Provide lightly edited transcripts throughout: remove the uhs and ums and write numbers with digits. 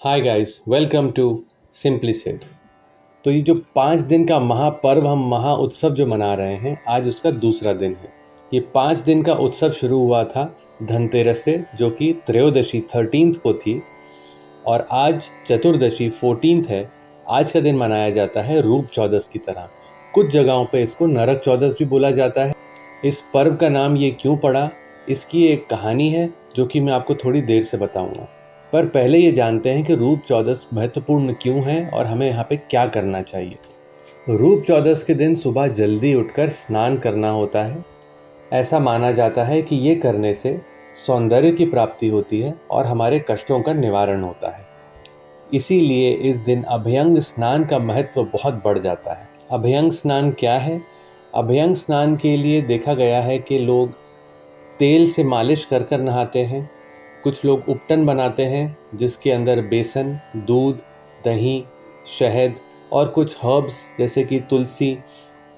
Hi guys, welcome to Simply Said. तो ये जो 5 दिन का महापर्व हम महा उत्सव जो मना रहे हैं, आज उसका दूसरा दिन है। ये 5 दिन का उत्सव शुरू हुआ था धनतेरस से, जो कि त्रयोदशी 13th को थी, और आज चतुर्दशी 14th है। आज का दिन मनाया जाता है रूप चौदस की तरह। कुछ जगहों पे इसको नरक चौदस भी बोला जाता है। इस पर्व का नाम ये क्यों पड़ा, इसकी एक कहानी है जो कि मैं आपको थोड़ी देर से बताऊंगा। पर पहले ये जानते हैं कि रूप चौदस महत्वपूर्ण क्यों है और हमें यहाँ पे क्या करना चाहिए। रूप चौदस के दिन सुबह जल्दी उठकर स्नान करना होता है। ऐसा माना जाता है कि ये करने से सौंदर्य की प्राप्ति होती है और हमारे कष्टों का निवारण होता है। इसीलिए इस दिन अभ्यंग स्नान का महत्व बहुत बढ़ जाता है। अभ्यंग स्नान क्या है? अभ्यंग स्नान के लिए देखा गया है कि लोग तेल से मालिश कर कर नहाते हैं। कुछ लोग उपटन बनाते हैं जिसके अंदर बेसन, दूध, दही, शहद और कुछ हर्ब्स जैसे कि तुलसी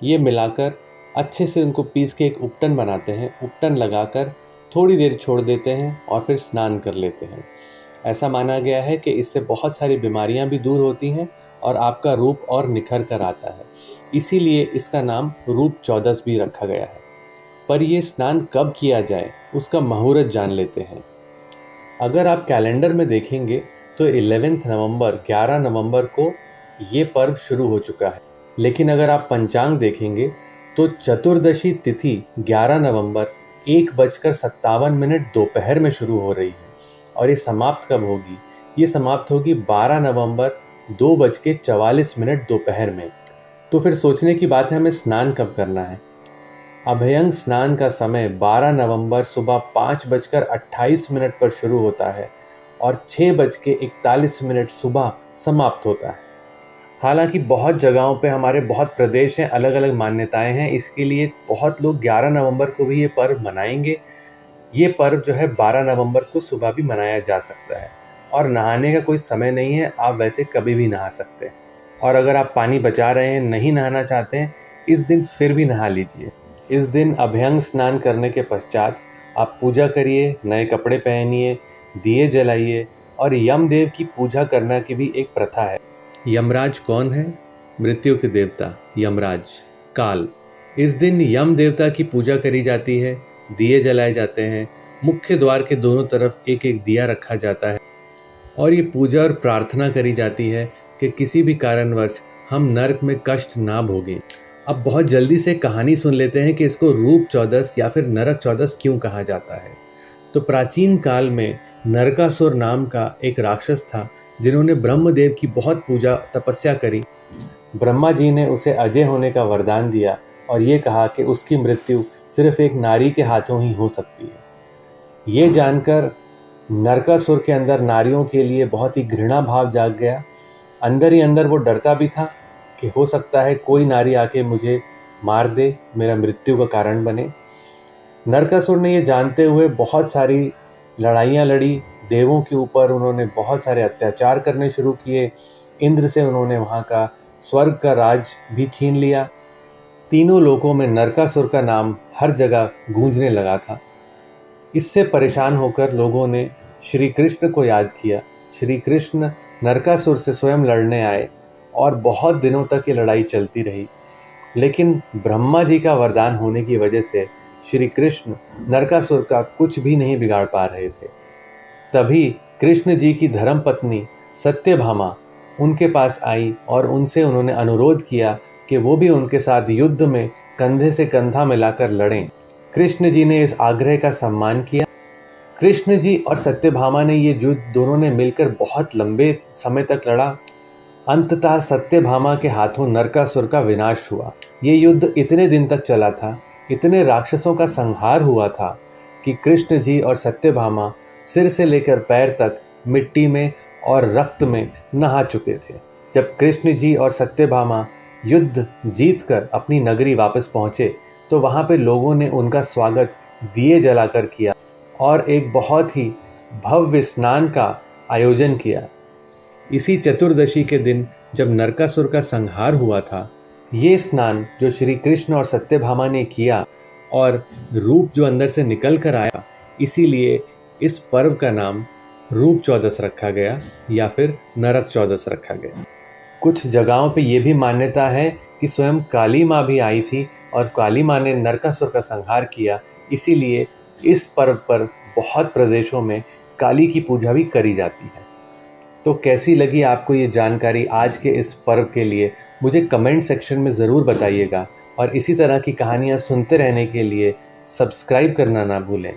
ये मिलाकर अच्छे से उनको पीस के एक उपटन बनाते हैं। उपटन लगाकर थोड़ी देर छोड़ देते हैं और फिर स्नान कर लेते हैं। ऐसा माना गया है कि इससे बहुत सारी बीमारियां भी दूर होती हैं और आपका रूप और निखर कर आता है। इसीलिए इसका नाम रूप चौदस भी रखा गया है। पर यह स्नान कब किया जाए उसका मुहूर्त जान लेते हैं। अगर आप कैलेंडर में देखेंगे तो 11 नवंबर 11 नवंबर को ये पर्व शुरू हो चुका है। लेकिन अगर आप पंचांग देखेंगे तो चतुर्दशी तिथि 11 नवंबर 1:57 दोपहर में शुरू हो रही है। और ये समाप्त कब होगी? ये समाप्त होगी 12 नवंबर 2:44 दोपहर में। तो फिर सोचने की बात है, हमें स्नान कब करना है। अभ्यंग स्नान का समय 12 नवंबर सुबह 5:28 पर शुरू होता है और 6:41 सुबह समाप्त होता है। हालांकि बहुत जगहों पे हमारे बहुत प्रदेश हैं, अलग अलग मान्यताएं हैं। इसके लिए बहुत लोग 11 नवंबर को भी ये पर्व मनाएंगे। ये पर्व जो है 12 नवंबर को सुबह भी मनाया जा सकता है। और नहाने का कोई समय नहीं है, आप वैसे कभी भी नहा सकते हैं। और अगर आप पानी बचा रहे हैं, नहीं नहाना चाहते हैं, इस दिन फिर भी नहा लीजिए। इस दिन अभ्यंग स्नान करने के पश्चात आप पूजा करिए, नए कपड़े पहनिए, दिए जलाइए। और यमदेव की पूजा करना की भी एक प्रथा है। यमराज कौन है? मृत्यु के देवता यमराज, काल। इस दिन यम देवता की पूजा करी जाती है, दिए जलाए जाते हैं। मुख्य द्वार के दोनों तरफ एक एक दिया रखा जाता है और ये पूजा और प्रार्थना करी जाती है कि किसी भी कारणवश हम नरक में कष्ट ना भोगें। अब बहुत जल्दी से कहानी सुन लेते हैं कि इसको रूप चौदस या फिर नरक चौदस क्यों कहा जाता है। तो प्राचीन काल में नरकासुर नाम का एक राक्षस था जिन्होंने ब्रह्मदेव की बहुत पूजा तपस्या करी। ब्रह्मा जी ने उसे अजय होने का वरदान दिया और ये कहा कि उसकी मृत्यु सिर्फ एक नारी के हाथों ही हो सकती है। ये जानकर नरकासुर के अंदर नारियों के लिए बहुत ही घृणा भाव जाग गया। अंदर ही अंदर वो डरता भी था कि हो सकता है कोई नारी आके मुझे मार दे, मेरा मृत्यु का कारण बने। नरकासुर ने ये जानते हुए बहुत सारी लड़ाइयाँ लड़ी देवों के ऊपर। उन्होंने बहुत सारे अत्याचार करने शुरू किए। इंद्र से उन्होंने वहाँ का स्वर्ग का राज भी छीन लिया। तीनों लोकों में नरकासुर का नाम हर जगह गूंजने लगा था। इससे परेशान होकर लोगों ने श्री कृष्ण को याद किया। श्री कृष्ण नरकासुर से स्वयं लड़ने आए और बहुत दिनों तक ये लड़ाई चलती रही। लेकिन ब्रह्मा जी का वरदान होने की वजह से श्री कृष्ण नरकासुर का कुछ भी नहीं बिगाड़ पा रहे थे। तभी कृष्ण जी की धर्मपत्नी सत्यभामा उनके पास आई और उनसे उन्होंने अनुरोध किया कि वो भी उनके साथ युद्ध में कंधे से कंधा मिलाकर लड़ें। कृष्ण जी ने इस आग्रह का सम्मान किया। कृष्ण जी और सत्यभामा ने ये युद्ध दोनों ने मिलकर बहुत लंबे समय तक लड़ा। अंततः सत्यभामा के हाथों नरकासुर का विनाश हुआ। ये युद्ध इतने दिन तक चला था, इतने राक्षसों का संहार हुआ था कि कृष्ण जी और सत्यभामा सिर से लेकर पैर तक मिट्टी में और रक्त में नहा चुके थे। जब कृष्ण जी और सत्यभामा युद्ध जीतकर अपनी नगरी वापस पहुँचे तो वहाँ पे लोगों ने उनका स्वागत दिए जलाकर किया और एक बहुत ही भव्य स्नान का आयोजन किया। इसी चतुर्दशी के दिन जब नरकासुर का संहार हुआ था, ये स्नान जो श्री कृष्ण और सत्यभामा ने किया और रूप जो अंदर से निकल कर आया, इसीलिए इस पर्व का नाम रूप चौदस रखा गया या फिर नरक चौदस रखा गया। कुछ जगहों पे ये भी मान्यता है कि स्वयं काली माँ भी आई थी और काली माँ ने नरकासुर का संहार किया, इसीलिए इस पर्व पर बहुत प्रदेशों में काली की पूजा भी करी जाती है। तो कैसी लगी आपको ये जानकारी आज के इस पर्व के लिए, मुझे कमेंट सेक्शन में ज़रूर बताइएगा और इसी तरह की कहानियाँ सुनते रहने के लिए सब्सक्राइब करना ना भूलें।